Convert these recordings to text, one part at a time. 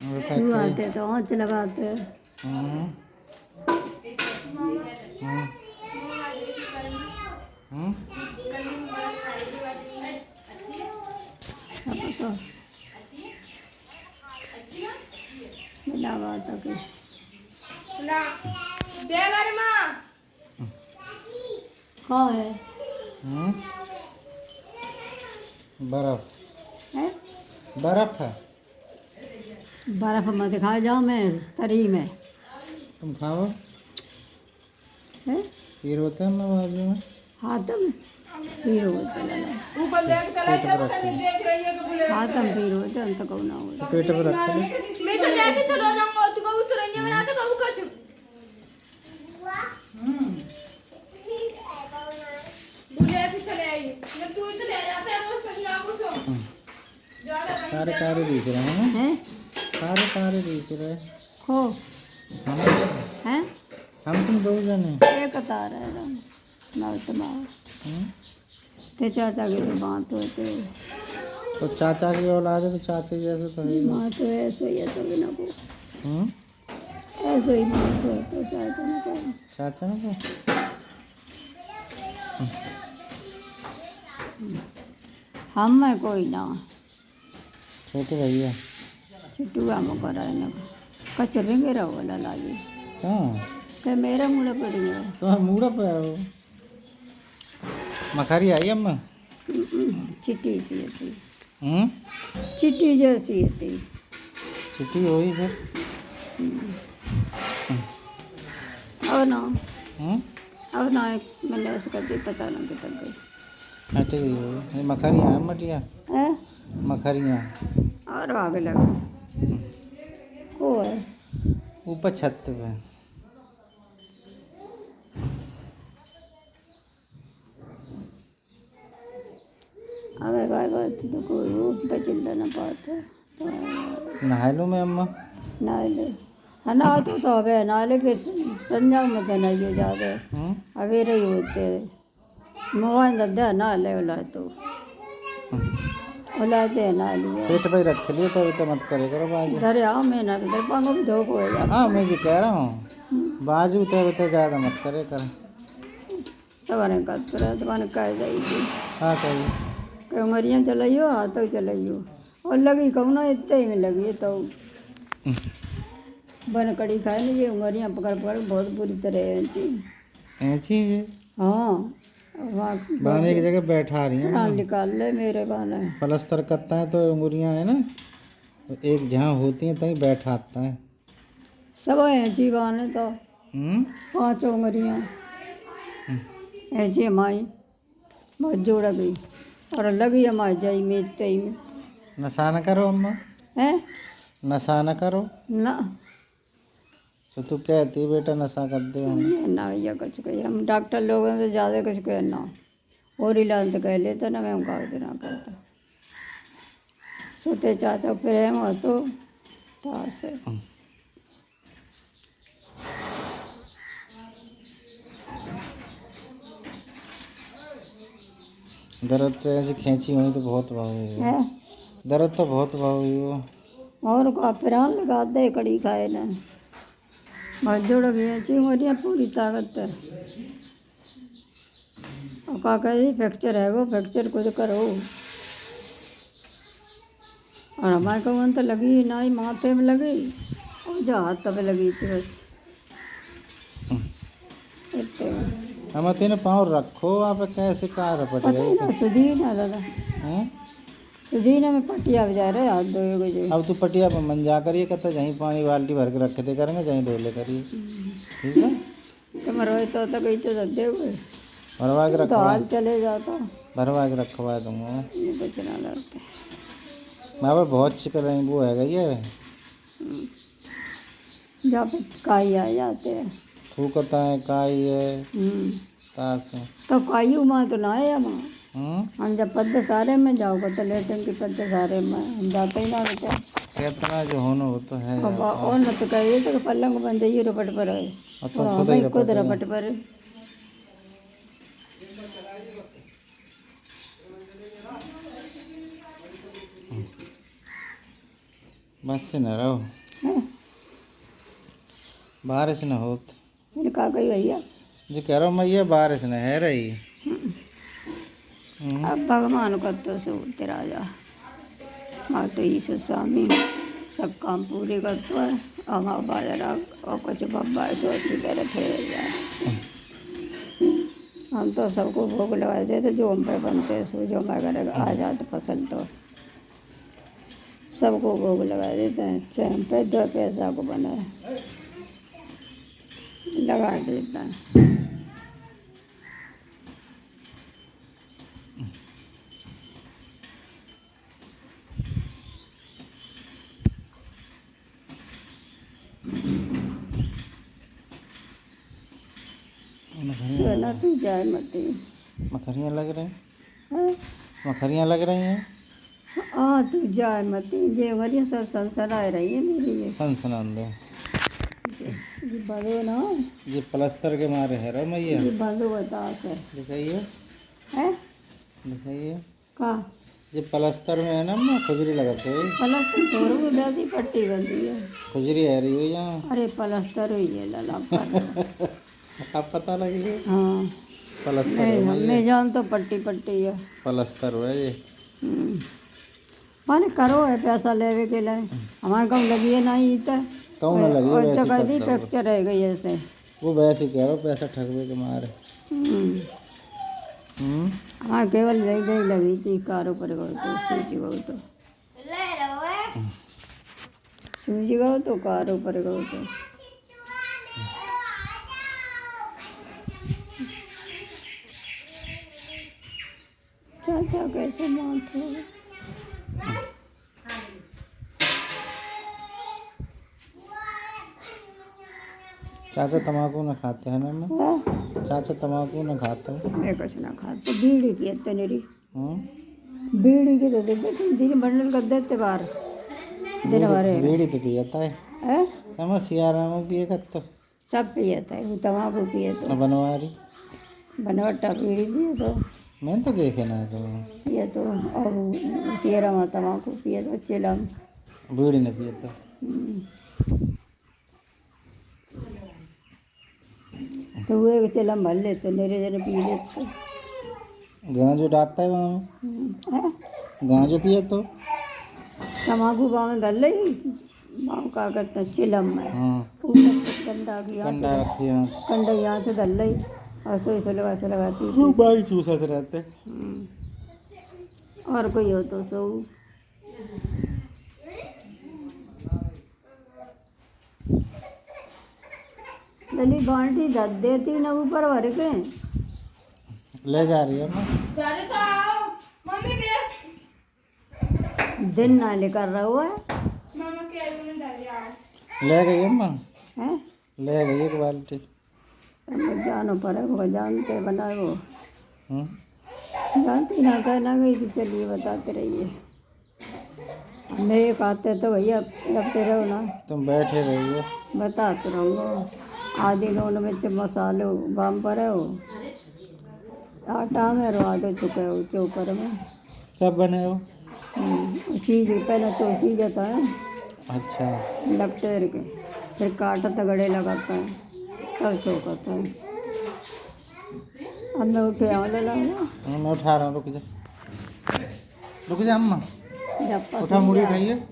आते तो आँच लगाते। हम्म हम्म हम्म सब तो बिना बात के हाँ है हम्म बर्फ है बर्फ है। बर्फ मत खा जाओ मैं तरी में तुम खाओ। है खीर होते हैं ना बाजू में। हाथम पीर होते लला पेट पर रख ले। हाथम पीर होते हम तो कहूँ ना तो होते पेट पर रख ले। मैं तो लेके चला जाऊंगा तू कबू तुरंत बनाते कबू कुछ दूल्हे भी चले आई जब तू इधर ले जाता है वो संगा को सो ज्यादा कारे कारे दिख रहे हैं। हैं कारे कारे दिख रहे हैं। हो हम हैं हम तुम दो जने। एक तार है ना तो हम्म? ते चाचा के तो बात होते तो चाचा की औलाद है तो चाचे जैसे तो है। माँ तो ऐसे ही है तो बिना को हम्म ऐसे ही बात हो तो चाचा ने कहा चाचा ना हम में कोई ना छोटे भैया छिटुआ में करा है ना कचरेंगे रहो लाजी कहाँ के मेरा मुँह पड़ गया तो मूड़ा पे आओ। मखारी आई अम्मा। चिट्टी सी थी हम्म चिट्टी जैसी थी चिट्ठी हुई फिर। और ना हम्म और ना मैंने ऐसे करके पता ना कितने गई हट गई होगी। ये मखरियाँ हैं मटिया है मखरियाँ और आगे लगा को है ऊपर छत पे। अबे भाई बात तो कोई वो पे चिल्ला ना पाते नहा लो मैं अम्मा। नाले हाँ ना तो अबे नाले फिर संजा में तो नहीं ज़्यादा अबे रही होते मोबाइल दद्दा ना ले उला तो उलाते ना लिए पेट पे ही रख लिए तो अभी तो मत करे करो बाजू। धरे आओ मैं ना धर पाऊंगा भी धोख हो जाए हाँ मैं ये कह रहा हूँ बाजू तो अभी तो ज़्यादा मत करे कर। सवारे का दुकान कह जाएगी हाँ कहिए। कहीं उंगलियाँ चलाइयो हाथों चलाइयो और लगी कहूँ ना इतने ही में लगी तो बन कड़ी खाए ना ये उंगलियाँ पकड़ पकड़ बहुत बुरी तरह ऐसी ऐसी है। हाँ वहाँ बाने की जगह बैठा रही प्राण हैं। निकाल ले मेरे बाने पलस्तर करता है तो उंगलियाँ है ना तो एक जहाँ होती हैं तहीं बैठाता है। सब ऐसी बाने तो हम्म 5 उंगलियाँ ऐसी हमारी बहुत जोड़ा गई और लगी हमारी जाई में इतने ही में नशा न करो अम्मा। है नशा न करो। ना तो तू कहती बेटा नशा कर दे हम। ना भैया कुछ कही हम डॉक्टर लोगों से ज़्यादा कुछ कहना और इलाज तो कह लेते ना मैं उनका इतना करता सोते चाहता प्रेम हो तो से दर्द तो ऐसे खींची हुई तो बहुत भावी है। है दर्द तो बहुत भावी हो। और का प्राण लगा दे कड़ी खाए ना बहुत जोड़ गई चिंगरियाँ पूरी ताकत है और का कहे फ्रैक्चर है वो फ्रैक्चर कुछ करो और हमारे को तो लगी ना ही माथे में लगी और जो हाथ पे लगी थी बस इतने में। हम तेने पाँव रखो आप कैसे कहा रपट पता ही ना गए। सुधी ना लगा हैं? सुधी ना में पटिया बजा रहे हाथ धोए बजे अब तू पटिया पर मंजा करिए कहता जहीं पानी बाल्टी भर के रखे थे करेंगे जहीं धो ले करिए। ठीक है कमर रोए तो गई तो सदे हुए भरवा के तो रखवा हाल चले जाता भरवा के रखवा दूंगा। ये कुछ ना लड़ते वहाँ पर बहुत चिकन वो है ये जहाँ पे काई आ जाते हैं थूकता है काई है तास है। तो काई माँ तो ना है माँ हम्म हम जब पद्द सारे में जाओगे तो लेटन की पद्द सारे में हम जाते ही ना रहते कितना जो होना वो तो है अब यार। और न तो कहिए तो पलंग बन जाइए रपट पर है और तो तुम खुद ही भाई खुद रपट रपट पर बस से न रहो, हैं? बारिश न हो। मैंने कहा गई भैया जी कह रहा हूँ मैया बारिश न है रही। अब भगवान का तो सो तेरा जा माँ तो ईश्वर स्वामी सब काम पूरे करता है। हमारा बाजरा और कुछ बब्बा सो अच्छी तरह थे जाए। हम तो सबको भोग लगा देते जो हम पे बनते सो जो हमारे आ जाते फसल तो सबको भोग लगा देते हैं। चाहे हम पे 2 पैसा को बना लगा देता है। ना तू जाए मत मखरियाँ लग रही हैं, हैं? मखरियाँ लग रही हैं। हाँ तू जाए मत ये हमारी सब संसार आ रही है मेरी ये सनसनान दो ये बंदो ना ये प्लस्तर के मारे है रो मैया। ये बंदो बतास है दिखाइए हैं? दिखाइए। का ये प्लस्तर में है ना मैं खुजरी लगाते है। पलस्तर थोड़ी में वैसी पट्टी बंदी है। खुजरी है रही है यहाँ। अरे पलस्तर हुई है लला पर अब पता लगी है हाँ प्लस्तर नहीं है हमने मैया। जान तो पट्टी पट्टी है। प्लस्तर है ये। माने करो है पैसा लेवे के लिए हमारे कम लगी है नहीं तो कहूँ ना लगी है, और वैसे जगह दी कर दो। पिक्चर रह गई ऐसे। वो वैसे ही कह रहा हूँ पैसा ठगवे के मारे। हाँ केवल यही यही लगी थी कारों पर गो तो सूझ गो तो सूझ गो तो कारों पर गो तो चाचा कैसे मानते हो? चाचा तम्बाकू न खाते हैं ना मैं। हाँ? चाचा तम्बाकू न खाते हैं। मैं कुछ ना खाते बीड़ी पियते मेरी हम्म? बीड़ी की तो देते 3 बंडल कर देते बाहर दिन भरे बीड़ी तो पियता है है हम सियाराम पिए का तो सब पियता है वो तम्बाकू पिए तो बनवारी बनवट्टा बीड़ी पिए तो मैंने तो देखे ना तो पिए तो और सियरा में तम्बाकू पिए तो चिलम बीड़ी न पियता। तो वो एक चिलम भर लेते मेरे जने पी लेते गांजो डालता है वहाँ हैं? गांजो पिए तो। तम्बाकू गाँव में धर ली गाँव का करते हैं चिलम में हाँ पूरा कंडा की यहाँ कंडा रखी है कंडा यहाँ से धर ली और सोई से लगाती वो थी। बाई चूसत रहते। और कोई हो तो सो लली बाल्टी धर देती ना ऊपर भर के ले जा रही है मैं। घर तो आओ मम्मी भी दिन ना लेकर रहो है मामा के रूम में डालिया ले गई अम्मा हैं? ले गई एक बाल्टी। तब जानो पड़े वो जानते बनाए वो हम्म? जानती ना कहना गई तो चलिए बताते रहिए हमने एक आते तो भैया लगते रहो ना तुम बैठे रहिए। बताते रहूँगा आधी नून मिर्च मसाले बाम पर है वो आटा में और आधे चुके हो चोकर में सब बने हो। चीज पहले तो सी जाता है अच्छा लपटेर के फिर काटता गड़े लगाता है तब चौकता है। अब मैं उठे आने लगा मैं उठा रहा हूँ रुक जा अम्मा जब उठा मुड़ी उठाइए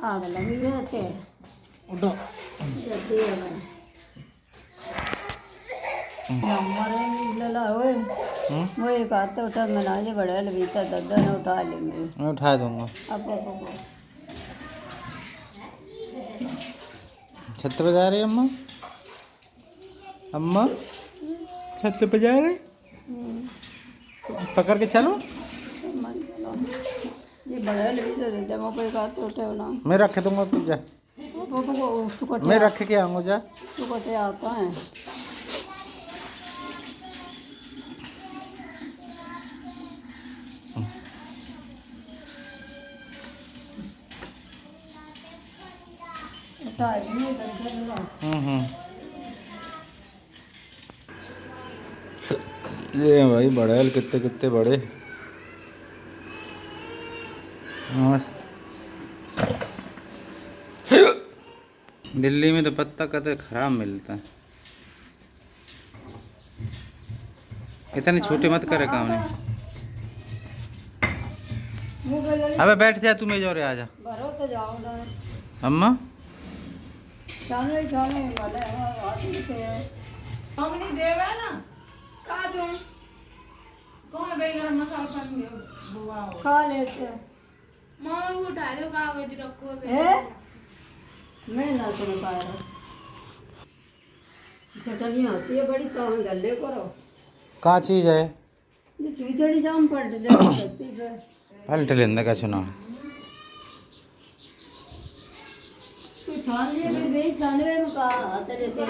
आग लगी रहते उठो। वो एक आते उठा मनाजे बड़े लबीता दद्दा ने उठा लेंगे मैं उठा दूंगा। अब छत पे जा रही है अम्मा। अम्मा छत पे जा रही पकड़ के चलो। ये बड़े लबीता दद्दा मैं कोई आते उठे ना मैं रख दूंगा तू जा। वो मैं रख के आऊँगा जा। टुकटे आता है हम्म। ये भाई बड़े कितने कितने बड़े मस्त। दिल्ली में तो पत्ता कतई खराब मिलता है। इतने छोटे मत करे काम नहीं। अबे बैठ जा, तू मेज और आ जा। भरो तो जाओ ना। अम्मा जाने जाने वाले आदमी थे। हम नहीं देवे ना का दूं कौन है गरम मसाला पास में बुआ खा लेते। मामा वो उठा दो कागज रखो बे ए मैं ना तो पाया। चटनी आती है बड़ी तो हम गले करो। कहाँ चीज है? ये चीचड़ी जाम पड़ जाती है। पलट लेंदे का सुना। तू छान लिए फिर भी छानवे में का तेरे से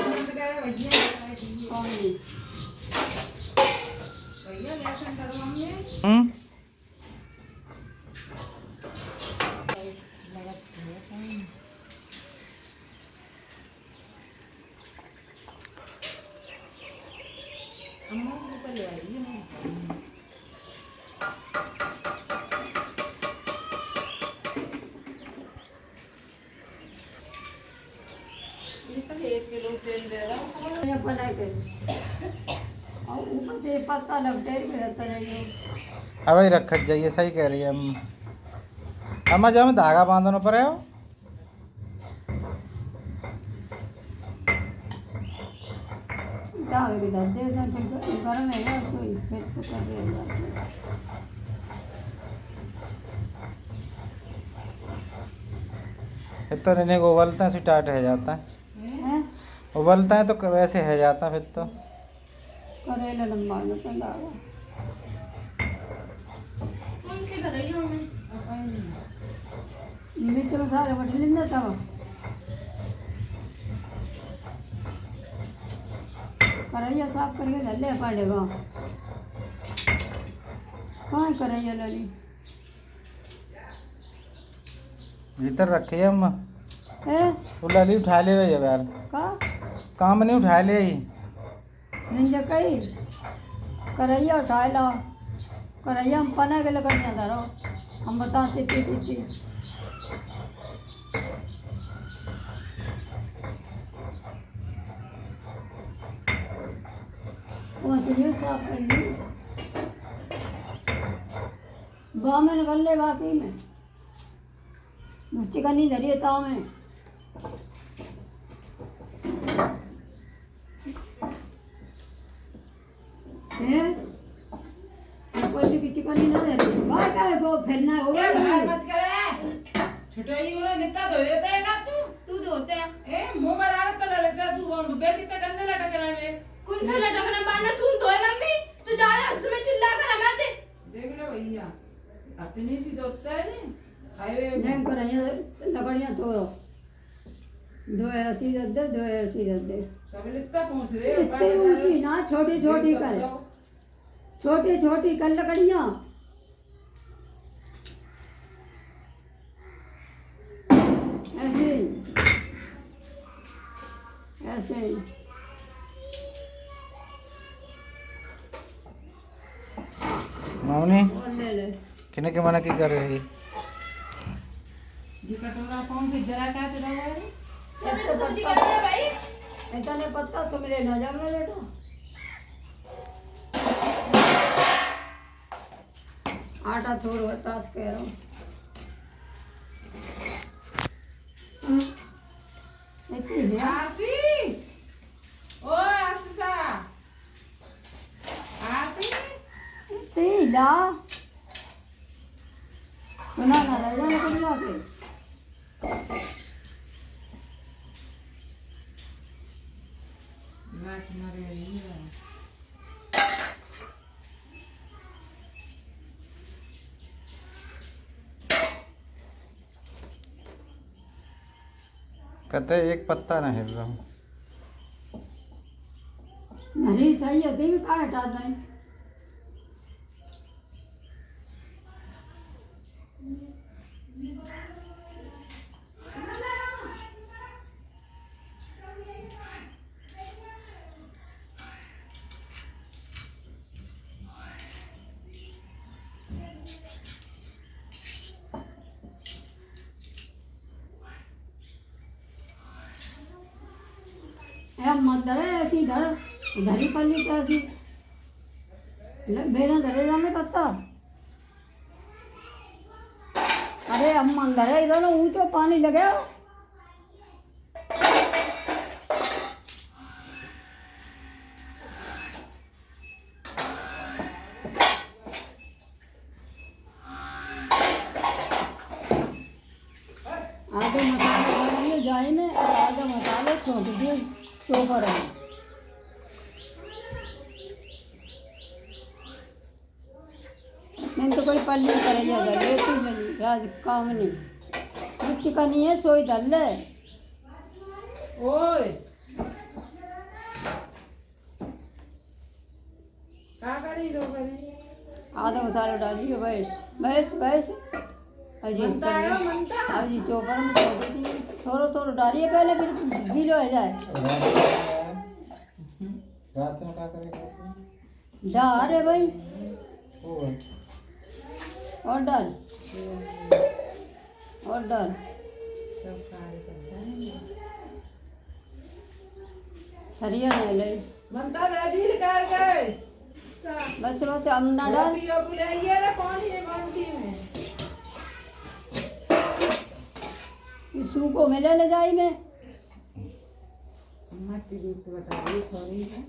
कौन नहीं। भैया लेसन करो हमने हम्म अम्मा ऊपर ले आई है एक किलो तेल दे रहा हूँ ये बना के और ऊपर से पत्ता लपटे के रहता है। अब ही रखत जाइए, सही कह रही है अम्मा। जब धागा बांधने पर है दावे के दर्द दे फिर गरम है ना सोई फिर तो कर रहे हैं। फिर तो रहने को उबलता है स्टार्ट है जाता है। हैं उबलता है तो वैसे है जाता फिर तो। करेला लंबा न तो लागा। कौन सी कर रही हो मैं बीच में सारे बट लेना तब करैया साफ करके धल्ले पड़ेगा। कहाँ करैया लली भीतर रखिए अम्मा। है वो लली उठा ले भाई यार, का काम नहीं उठा ले ही। निंजा कई करैया उठा लो। करैया हम पना के लकड़ियाँ धरो हम बताते थी। मछलियों साफ कर ली गाँव में निकल ले बाकी में चिकन नहीं धरी ताव में। कोई की चिकन नहीं धरी बाहर का है को फिरना होगा ए बाहर नहीं। मत करे छुटेली उड़े नित्ता धो देता है ना तू धोते है ए मुंह बनावे तो लड़ता तू कौन बे कितने गंदे लटक रहा है कौन सा लटकना बाना तू धोए मम्मी तू ज्यादा उसमें चिल्ला कर मत देख लो भैया अपने भी धोता है ना हाईवे जैम करैया लकड़ियाँ तोड़ो दो ऐसी दे दो ऐसी दे। सब लिखता पहुंच दे इतनी ऊंची ना छोटी छोटी कर छोटी छोटी कर लकड़ियाँ ऐसे ऐसे मामनी और ले ले। किने के मना की कर रही? ये कटोरा पाऊं के जरा का तेरा है ऐसे सब्जी कर रहे भाई इतने पत्ता सुमले ना जाओ ना बेटा। आटा थोड़ा बतास कह रहा हूँ। इतनी है आसी ओ आसीसा आसी इतनी ला सुना ना रह जाने को दिया के गाठ मारे रही है कहते एक पत्ता ना हिल रहा हूँ। नहीं सही है भी का हटा दें। मत धरे ऐसी धर धरी पल्ली पे ऐसी बेना धरेगा में पत्ता। अरे अम्मा धरे इधर ऊंचो पानी लगे आधे मसाले डाल दिए जाए में और आधा मसाले छोड़ दिए चोपर में। मैंने तो कोई पल्ली करे जाता लेती नहीं राज काम नहीं कुछ का नहीं है सोई डाल ले। ओए क्या करी लो करी आधा मसाला डालिए बस बस बस अजी अजी चोपर में छोड़ देती थोड़ा थोड़ा डालिए पहले फिर गीलो हो जाए। रात में क्या करेगा डाल रे भाई और डाल और डाल सरिया नहीं ले बनता दादी निकाल गए बस बस हम ना डाल पियो बुलाइए रे पानी है बाल्टी में इसू को मिले ले जाई में मत पीजिए तो बता रही थोड़ी है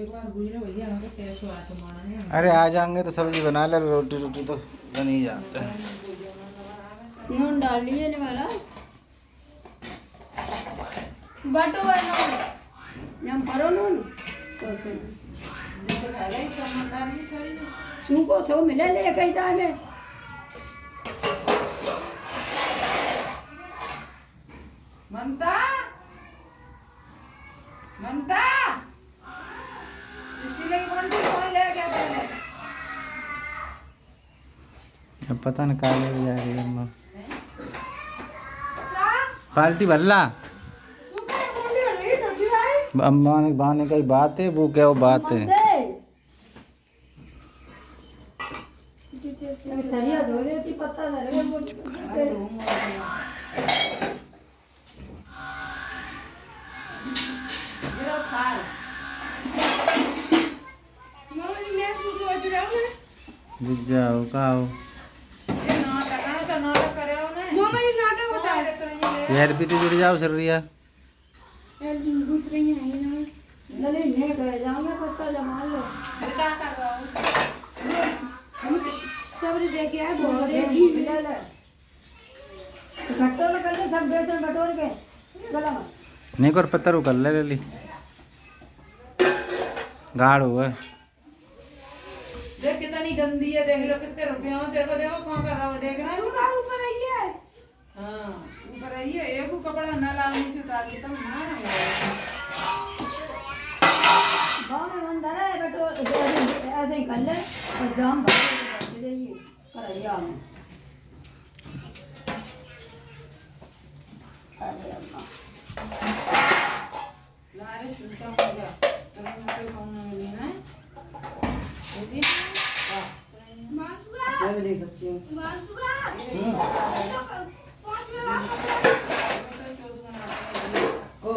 एक बार गुजरे भैया हमको कैसे आ तुम्हारा नहीं अरे आ जाएंगे तो सब्जी बना ले रोटी रोटी तो बन ही जाता है। नून डाल लिए निकाला बटो है जम करो नून तो सुन देखो डाला ही समझदारी करी सू को सो मिले ले कई टाइम में मनता मनता स्टील की बाल्टी कौन ले गया पहले अब पता नहीं कहाँ ले जा रही है अम्मा बाल्टी भल्ला अम्मा ने बहाने का ही बात है वो क्या वो बात है। सरिया धो देती पत्ता धरे बुझ जाओ खाओ यार पीते जुड़ जाओ सर रिया लले ने गए जाऊंगा पत्ता जमा लो सब दे के आए बहुत मिला ले घट्टो में कर ले सब बेसन बटोर के गला में नहीं कर पत्थर उकल ले ली गाढ़ हुआ है। देख कितनी गंदी है देख लो कितने रुपए हो देखो देखो कौन कर रहा है देख रहा है ऊपर आई है हाँ ऊपर आई है एक कपड़ा ना लाल नीचे उतार के तब ना गाँव में अंदर है बटोर ऐसे ही कर ले और जाम भर देगी करैया में अरे अम्मा लारे सुनता हो जा तेरा मतलब कौन ना मिली ना बेटी क्या भी देख सकती हूँ ओ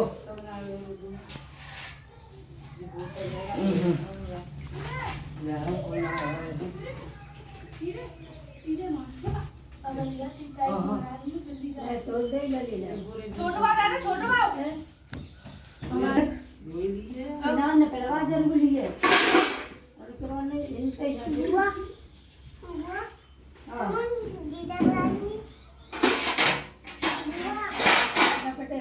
तो दे लगी ले छोटा बात है ना छोटा बात ना न पहलवा जरूर लिए और के बाद नहीं इनसे ही हुआ हां पटे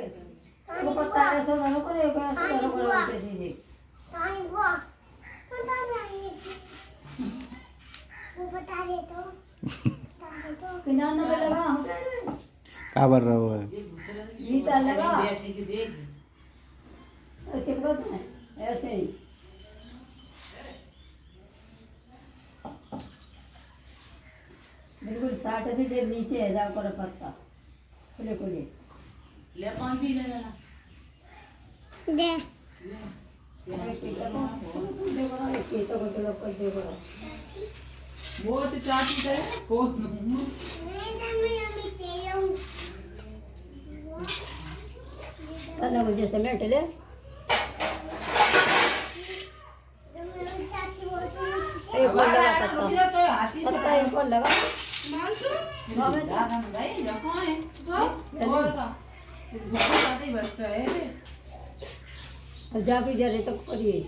वो पत्ता ऐसा ना करे को ऐसा ना करे उल्टे सीधे पानी बुआ तो नहीं वो बता दे तो किनार न पे लगा हम कह रहे क्या भर रहा हुआ है गीता लगा बैठे के देख चिपकत है ऐसे ही बिल्कुल 60 से देर नीचे है जाओ कर पत्ता खुले खुले ले पानी पी लेना दे देखो को चलो कर देखो बहुत चाची है बहुत ना मुझे समेट ले। एक और लगा पत्ता एक और लगा। अब जाके जरे तक करिए।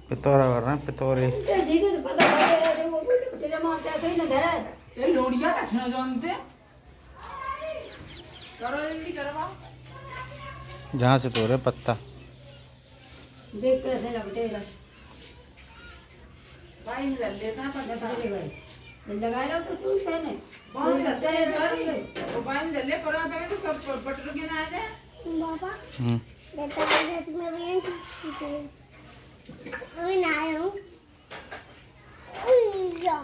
पितौरा कर रहे हैं पितौरे। सीधे तो पता है वो तेरे मारते थे ना धरा। ये लोड़िया का छना जानते करो जल्दी करवा जहाँ से तोड़े पत्ता देख कैसे लगटेगा। भाई में डाल लेता पर लगा रहा तो तू पहने कौन करते हैं वो भाई में डाल ले पर आता है तो सब बटर के ना आ जाए बाबा बेटा मुझे तुम्हें भी अभी ना आया हूँ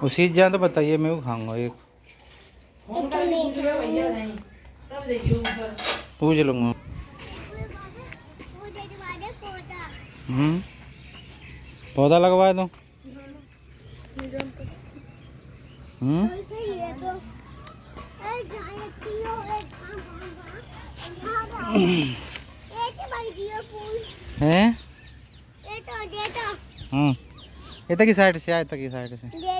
उसी जाए तो बताइए मैं वो खाऊंगा एक फोन करके पूछ लो भैया नहीं तब देखिए ऊपर पूछ लूँगा। मुझे तुम्हारे पौधा पौधा लगवा दो। ऐसे ये तो ए जाती हो एक खा ये तो भाई दियो फूल हैं ये तो दे तो इतना की साइड से आए तक की साइड से दे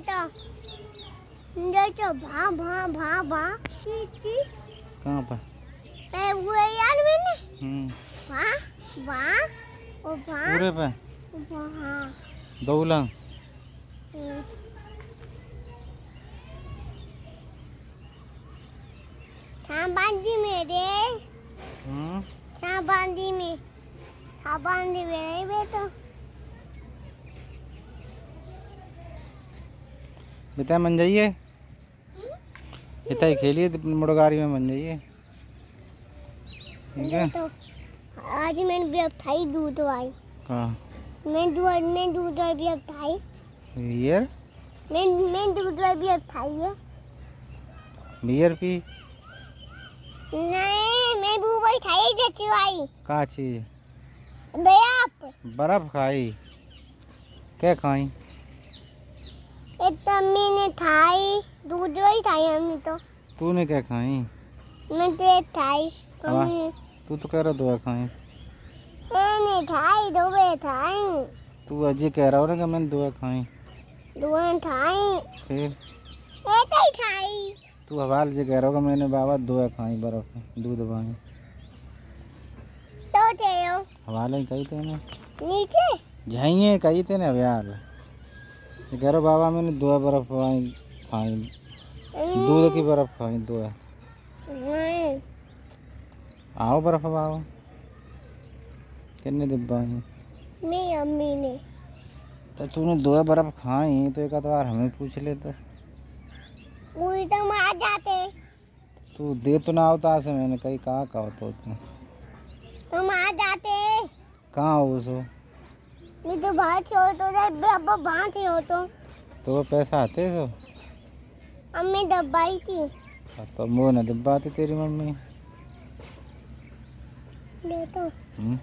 तो भा भा भा भा सीटी कहाँ पर ए वो यार मैंने भा भा ओ भा पूरे पे हाँ दौला बांधी मेरे बांधी में बांधी मेरे बेटा बेटा मन जाइए इतना ही खेलिए मुड़गारी में मन जाइए ठीक है। तो आज मैंने भी अब थाई दूध आई हाँ मैं दूध भी अब थाई बियर मैं दूध भी अब थाई है बियर पी नहीं मैं बूबई खाई देती आई का चीज बेप बर्फ खाई क्या खाई इतना मैंने थाई दूध वही खाई हमने तो तूने क्या खाई मैं तो थाई हवा तू तो कह रहा दुआ खाई मैंने थाई दो वे थाई तू अजी कह रहा हो ना कि मैंने दुआ खाई दो थाई फिर ऐसे ही थाई तू हवाल जी कह रहा हो कि मैंने बाबा दुआ खाई बर्फ दूध पाई तो थे हो हवाले ही कही तेने नीचे जाइए कही तेने हवाल ये कह रहा बाबा मैंने दुआ बर्फ खाई दूध की बर्फ खाई दुआ नहीं आओ बर्फ बाबा कितने डिब्बा है मैं अम्मी ने तो तूने दुआ बर्फ खाई तो एक बार हमें पूछ ले तो पूरी तो मार जाते तू दे तो ना होता से मैंने कही कहाँ का होता तू तुम आ जाते कहाँ हो सो मैं तो बाहर छोड़ तो अब बाहर से हो तो वो पैसा आते सो अम्मी दबाई थी तो वो न डिब्बा आती तेरी मम्मी ले तो हम्म?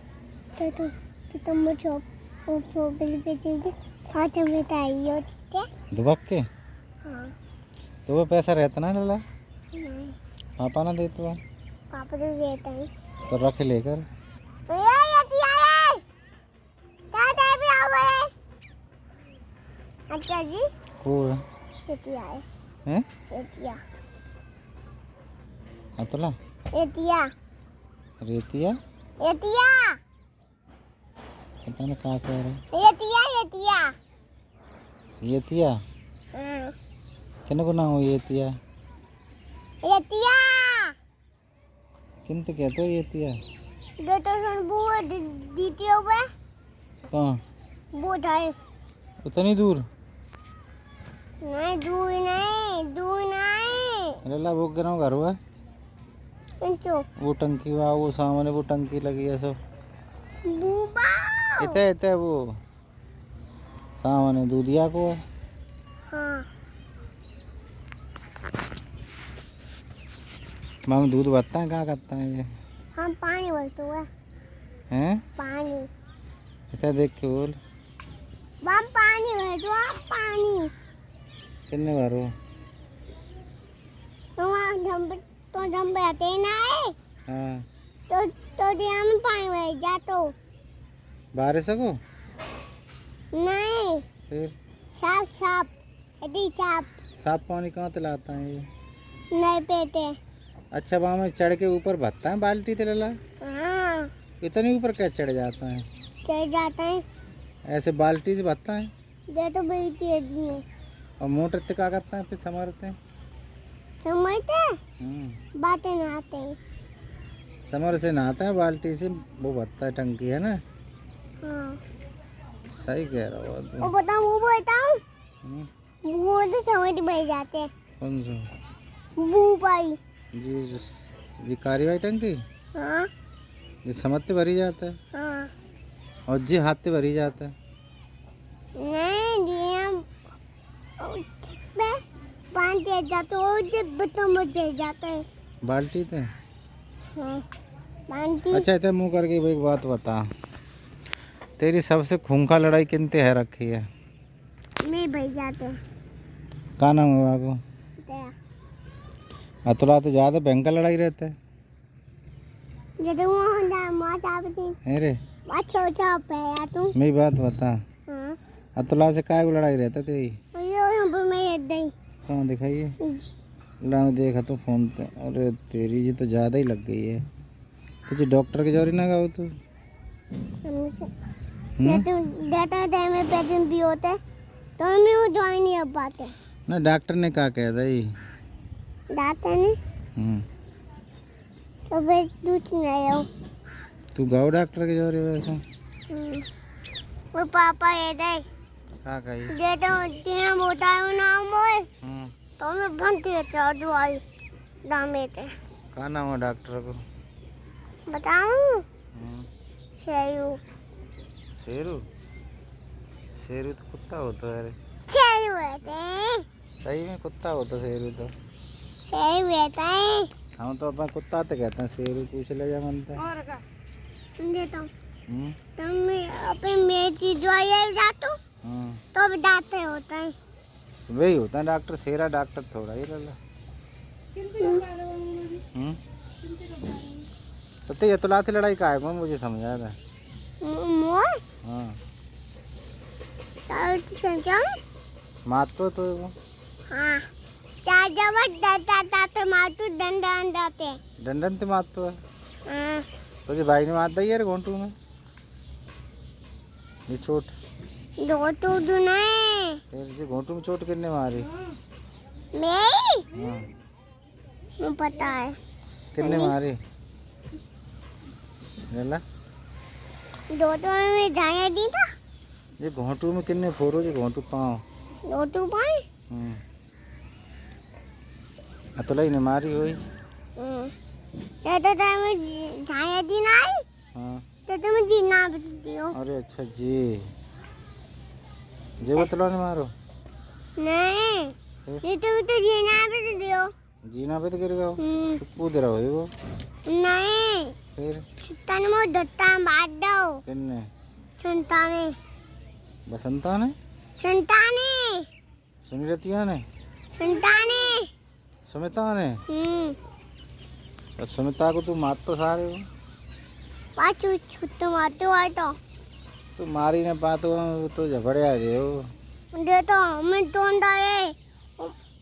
तुम मुझे वो बिल बेचेंगे 5 में आई हो ठीक है दुबक के हाँ तो वो पैसा रहता ना लला नहीं पापा ना देते वो पापा तो देता है तो रख लेकर तो ये आए दादा भी आवे अच्छा जी को ये आए हैं एतिया अतला एतिया रेतिया एतिया पता नहीं कहाँ कह रहे एतिया एतिया ये तिया हाँ किन को ना हो ये तिया एतिया किन तो कहते हो ये तिया दे तो सुन बुआ दीती हो बे कहाँ वो ढाई उतनी दूर नहीं दूर नहीं लला वो गिरा घर हुआ इंचो वो टंकी वहाँ वो सामने वो टंकी लगी है सब बूबा इतने वो सामने दूधिया को हाँ माम दूध भरता है कहाँ करता है ये हम पानी भरते हुए हैं पानी इतना देख के बोल हम पानी भरते हुए पानी कितने भरो जम बैठे ना है हाँ तो दिया में पानी भर जा तो बारिश को नहीं फिर साफ साफ यदि साफ साफ पानी कहाँ से लाता है ये? नहीं पीते अच्छा वहाँ में चढ़ के ऊपर भरता है बाल्टी ते लला हाँ इतने ऊपर क्या चढ़ जाता है चल जाता है ऐसे बाल्टी से भरता है ये तो बड़ी तेज है और मोटर से क्या करता है फिर समरते हैं समझते बातें ना आते हैं समर से नहाता है बाल्टी से वो भरता है टंकी है ना हाँ सही कह रहा हो वो बताऊँ वो बताऊँ तुम वो तो समझ बह जाते हैं कौन सा वो भाई जी जी कार्रवाई टंकी हाँ जी समझ से भरी जाता है हाँ और जी हाथ से भरी जाता है नहीं जी हम पानी दे जाते हो जब बतम दे जाते हैं बाल्टी से हाँ पानी अच्छा इतना मुँह करके भाई एक बात बता तेरी सबसे खूंखा लड़ाई किनते है रखी है में बह जाते हैं का नाम है बाबू दया अतुला तो ज़्यादा भयंकर लड़ाई रहता है जब वो हो जाए माँ चाहती अरे अच्छा अच्छा पे या तू मेरी बात बता हाँ अतुला से काय को लड़ाई रहता तेरी ये यहाँ पर मैं दई कहाँ दिखाइए ला मैं देखा तो फोन पे अरे तेरी जी तो ज़्यादा ही लग गई है तुझे डॉक्टर के जौरी ना गाओ तू ये तो देता टाइम में पेशेंट भी होते हैं तो हमें वो दवाई नहीं अब पाते ना डॉक्टर ने क्या कह दी दाता ने तो फिर दूध नहीं आया तू गाओ डॉक्टर के जौरी वैसे वो पापा ये दे क्या कही ये तो तेरा होता है नाम मोए तो मैं बनती है चार दवाई दामे थे क्या नाम है डॉक्टर को बताऊं शेरू शेरू शेरू तो कुत्ता होता है अरे शेरू रहते सही में कुत्ता होता शेरू तो शेरू रहता है हम तो अपना कुत्ता तो कहते हैं शेरू पूछ ले जा मनते और का देता हूँ तो मैं अपने मेरी दवाई जाता हूँ तो बताते होता है वही होता है डॉक्टर शेरा डॉक्टर थोड़ा ही लला तो ते अतुला से लड़ाई का है कौन मुझे समझा था मोर हाँ ताऊ की संख्या मात तो वो हाँ चार जब दाता तो मातू डंडा अंडाते डंडन से मात तो है हाँ तुझे भाई ने मात दी यार घोंटू में ये चोट दो तो नहीं फिर जी घोंटू में चोट कितने मारी मेरी हाँ मुझे पता है कितने मारी लला दो तो में जाने दी था ये घोंटू में कितने फोरो जी घोंटू पाँव दो तो पाए अतुला ही ने मारी हुई ये तो टाइम में जाने दी ना आई हाँ तो तुम जीना दियो अरे अच्छा जी जे अतुला ने मारो नहीं ये तो जीना भी दियो जीना पे तो गिर गया तो कूद रहा है वो नहीं फिर तन मो दत्ता मार दो किन्ने संताने बसंता ने संताने सुनी रतिया ने संताने सुमिता ने और सुमिता को तू मार तो सारे हो पाचू छुट्ट मारते हुआ तू मारी ने पा तो झगड़े आ गए हो दे तो मैं तोंदा है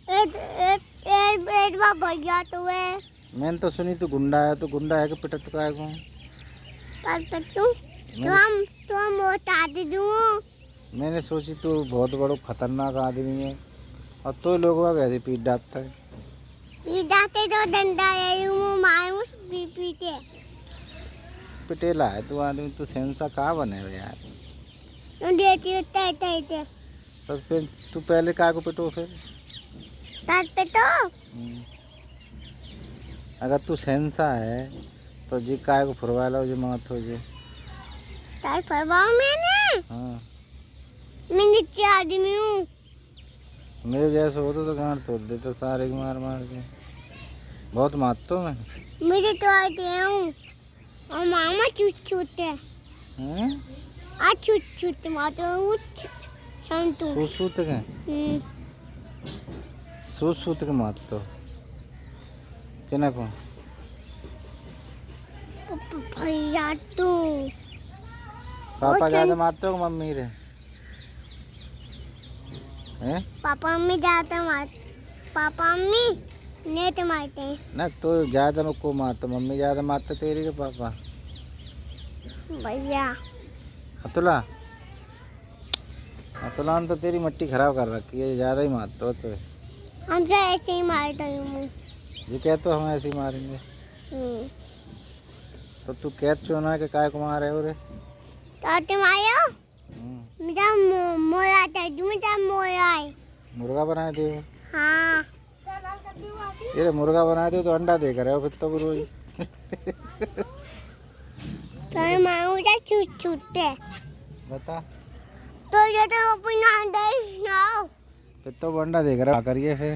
एक बार भैया तो है मैंने तो सुनी तू गुंडा है तो गुंडा है कि पिटत का है को पर तुम वो ताती दूँ मैंने सोची तू बहुत बड़ो खतरनाक आदमी है और तो लोग कैसे पीट डालता है ये जाते तो डंडा है वो मारू पीते पिटेला है तू आदमी तू सेंसा कहाँ बने हो यार देती होते तो फिर तू पहले काय को पिटो फिर तार पे तो अगर तू सेंसा है तो जी काय को फुरवा लो जी मात हो जी तार फरवाओ मैंने हाँ मैं नीचे आदमी हूँ मेरे जैसे होते तो गांड तोड़ देते सारे को मार मार के बहुत मारता हूँ मैं मुझे तो आते हूँ और मामा चूत चूते हैं आ चूत चूत मारते हूँ संतू सूत के सूत के मारता किना को भैया तू पापा ज्यादा मारते हो मम्मी रे हैं? पापा मम्मी ज्यादा मार पापा मम्मी नेट मारते हैं ना तो ज्यादा मुझको मारते मम्मी ज्यादा मारते तेरी के पापा भैया। अतुला अतुला ने तो तेरी मिट्टी खराब कर रखी है ज्यादा ही मारते हो तो हमसे ऐसे ही मारता हूँ ये कह तो हम ऐसे ही मारेंगे तो तू कहत क्यों ना कि काय को मार रहे हो रे तो तुम आयो मुझे मोरा था मुझे मोरा है मुर्गा बना दे हाँ ये मुर्गा बना दे तो अंडा दे कर फिर तो रोज तो मारू जा छूटते बता तो ये तो अपना दे ना फिर तो वो अंडा दे कर करिए फिर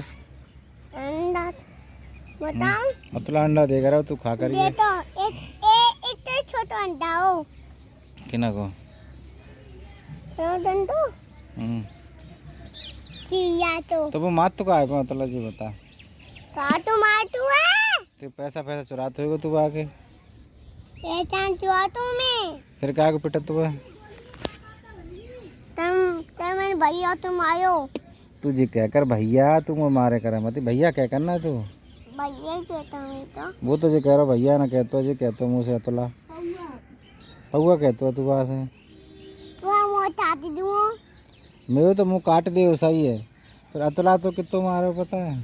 अंडा बताओ अतुला अंडा दे कर तू खा करिए ये तो एक छोटा अंडा हो किना को तो चिया तो वो मात तो का है अतुला जी बता का तो मार तू है तो पैसा चुराते हो तू आके पहचान चुआ तू मैं फिर क्या को पिटा तू है तुम मेरे भैया तुम आयो तुझे कह कर भैया तू मैं मारे कर मत भैया क्या करना तू भैया ही कहता हूँ तो वो तो जे कह रहा भैया ना कहते जी कहते मुँह से अतुला पौआ कहते हो तू बात है तो मोटा दूँ मेरे तो मुँह काट दे सही है फिर अतुला तो कितो मारो पता है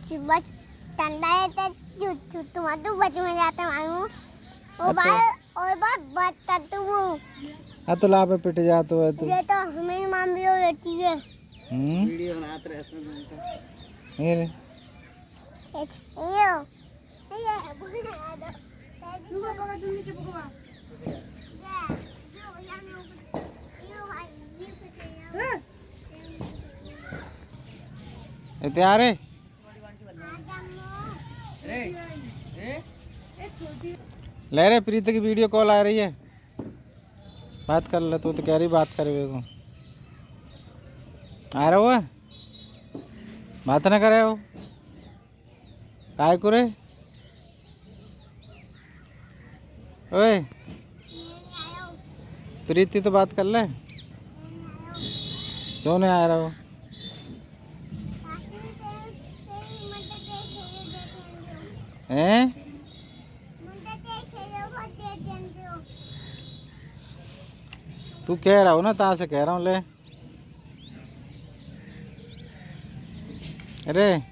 सुबह ठंडा है तो तुम तो बच में जाते मारू और अच्छा। और बात बचता तू वो अतुला पे पिट जाते हो तू ये तो हमें माम भी हो जाती है वीडियो बनाते रहते हैं ये तैयार है ले रहे प्रीत की वीडियो कॉल आ रही है बात कर ले तो कह रही बात करे को आ रहा हुआ बात ना करे हो काय को रे ओए प्रीति तो बात कर ले क्यों नहीं आ रहा हो हैं तू कह रहा हो ना ता से कह रहा हूँ ले अरे